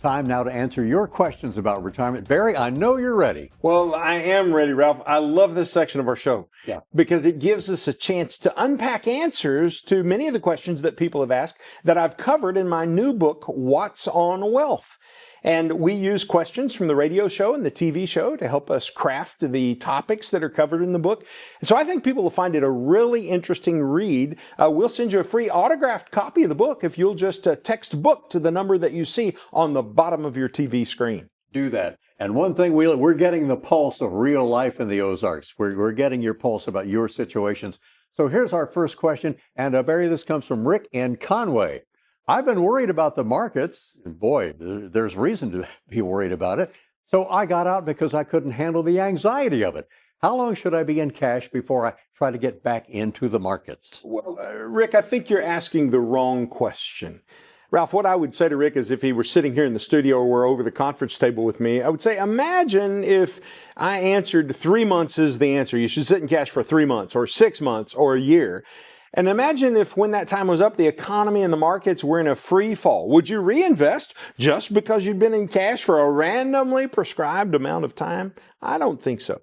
Time now to answer your questions about retirement. Barry, I know you're ready. Well, I am ready, Ralph. I love this section of our show because it gives us a chance to unpack answers to many of the questions that people have asked that I've covered in my new book, What's on Wealth. And we use questions from the radio show and the TV show to help us craft the topics that are covered in the book. And so I think people will find it a really interesting read. We'll send you a free autographed copy of the book if you'll just text book to the number that you see on the bottom of your TV screen. Do that. And one thing, we're getting the pulse of real life in the Ozarks. We're getting your pulse about your situations. So here's our first question. And Barry, this comes from Rick in Conway. I've been worried about the markets. Boy, there's reason to be worried about it. So I got out because I couldn't handle the anxiety of it. How long should I be in cash before I try to get back into the markets? Well, Rick, I think you're asking the wrong question. Ralph, what I would say to Rick is if he were sitting here in the studio or over the conference table with me, I would say, imagine if I answered 3 months is the answer. You should sit in cash for 3 months or 6 months or a year. And imagine if when that time was up, the economy and the markets were in a free fall. Would you reinvest just because you'd been in cash for a randomly prescribed amount of time? I don't think so.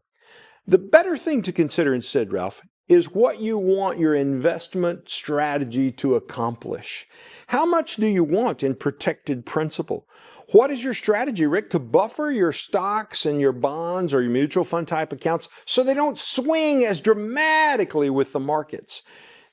The better thing to consider instead, Ralph, is what you want your investment strategy to accomplish. How much do you want in protected principal? What is your strategy, Rick, to buffer your stocks and your bonds or your mutual fund type accounts so they don't swing as dramatically with the markets?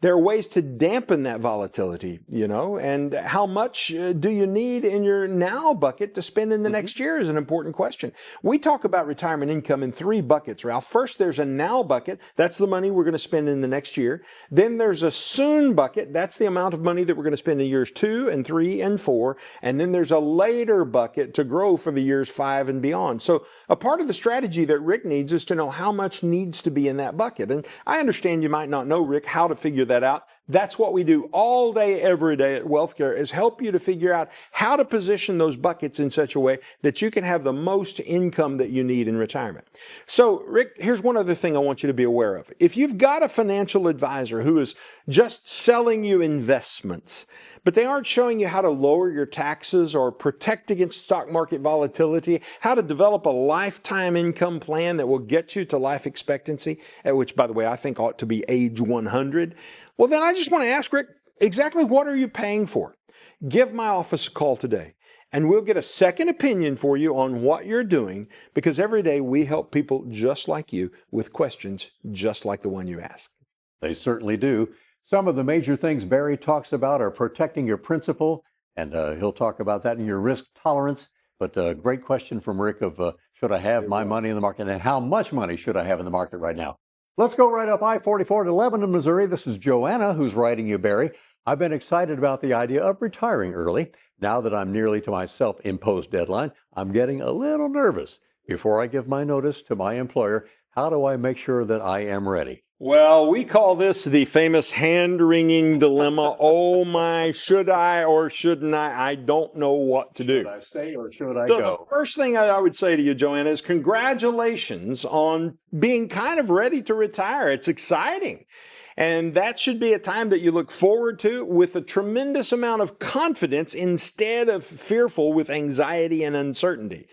There are ways to dampen that volatility, and how much do you need in your now bucket to spend in the next year is an important question. We talk about retirement income in 3 buckets, Ralph. First, there's a now bucket. That's the money we're going to spend in the next year. Then there's a soon bucket. That's the amount of money that we're going to spend in years 2 and 3 and 4. And then there's a later bucket to grow for the years 5 and beyond. So a part of the strategy that Rick needs is to know how much needs to be in that bucket. And I understand you might not know, Rick, how to figure that out. That's what we do all day, every day at WealthCare, is help you to figure out how to position those buckets in such a way that you can have the most income that you need in retirement. So, Rick, here's one other thing I want you to be aware of. If you've got a financial advisor who is just selling you investments, but they aren't showing you how to lower your taxes or protect against stock market volatility, how to develop a lifetime income plan that will get you to life expectancy, at which, by the way, I think ought to be age 100, well, then I just want to ask, Rick, exactly what are you paying for? Give my office a call today, and we'll get a second opinion for you on what you're doing, because every day we help people just like you with questions just like the one you ask. They certainly do. Some of the major things Barry talks about are protecting your principal, and he'll talk about that in your risk tolerance. But a great question from Rick of should I have my money in the market, and how much money should I have in the market right now? Let's go right up I-44 to Lebanon, Missouri. This is Joanna who's writing you, Barry. I've been excited about the idea of retiring early. Now that I'm nearly to my self-imposed deadline, I'm getting a little nervous. Before I give my notice to my employer, how do I make sure that I am ready? Well, we call this the famous hand-wringing dilemma. Oh my, should I or shouldn't I? I don't know what to do. Should I stay or should I go? The first thing I would say to you, Joanna, is congratulations on being kind of ready to retire. It's exciting. And that should be a time that you look forward to with a tremendous amount of confidence instead of fearful with anxiety and uncertainty.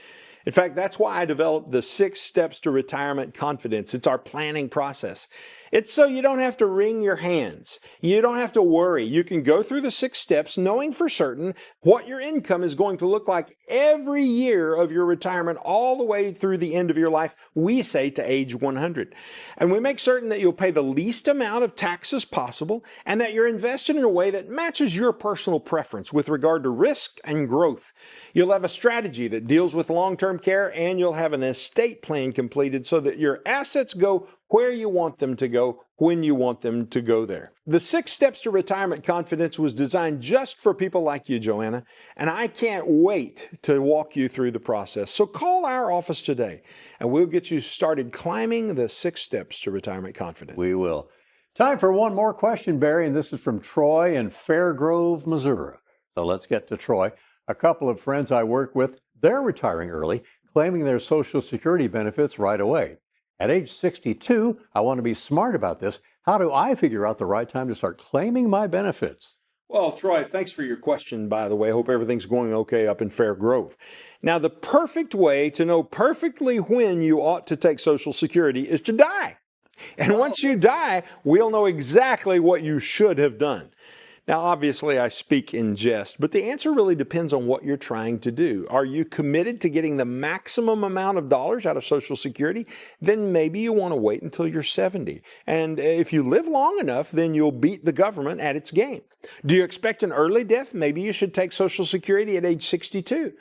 In fact, that's why I developed the 6 Steps to Retirement Confidence. It's our planning process. It's so you don't have to wring your hands. You don't have to worry. You can go through the 6 steps knowing for certain what your income is going to look like every year of your retirement all the way through the end of your life, we say to age 100. And we make certain that you'll pay the least amount of taxes possible and that you're invested in a way that matches your personal preference with regard to risk and growth. You'll have a strategy that deals with long-term care, and you'll have an estate plan completed so that your assets go where you want them to go, when you want them to go there. The 6 Steps to Retirement Confidence was designed just for people like you, Joanna, and I can't wait to walk you through the process. So call our office today, and we'll get you started climbing the 6 Steps to Retirement Confidence. We will. Time for one more question, Barry, and this is from Troy in Fairgrove, Missouri. So let's get to Troy. A couple of friends I work with, they're retiring early, claiming their Social Security benefits right away. At age 62, I want to be smart about this. How do I figure out the right time to start claiming my benefits? Well, Troy, thanks for your question, by the way. Hope everything's going okay up in Fair Grove. Now, the perfect way to know perfectly when you ought to take Social Security is to die. And once you die, we'll know exactly what you should have done. Now, obviously, I speak in jest, but the answer really depends on what you're trying to do. Are you committed to getting the maximum amount of dollars out of Social Security? Then maybe you want to wait until you're 70. And if you live long enough, then you'll beat the government at its game. Do you expect an early death? Maybe you should take Social Security at age 62.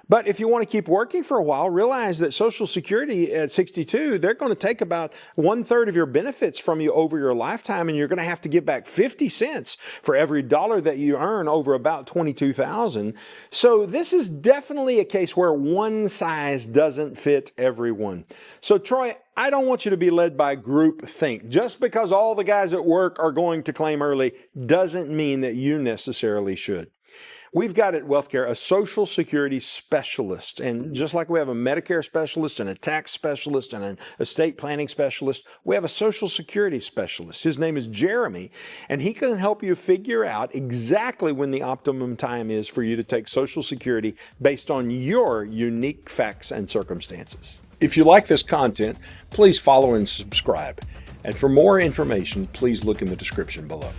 But if you want to keep working for a while, realize that Social Security at 62, they're going to take about 1/3 of your benefits from you over your lifetime, and you're going to have to give back 50 cents for every dollar that you earn over about $22,000. So this is definitely a case where one size doesn't fit everyone. So Troy, I don't want you to be led by group think. Just because all the guys at work are going to claim early doesn't mean that you necessarily should. We've got at WealthCare a Social Security specialist. And just like we have a Medicare specialist and a tax specialist and an estate planning specialist, we have a Social Security specialist. His name is Jeremy, and he can help you figure out exactly when the optimum time is for you to take Social Security based on your unique facts and circumstances. If you like this content, please follow and subscribe. And for more information, please look in the description below.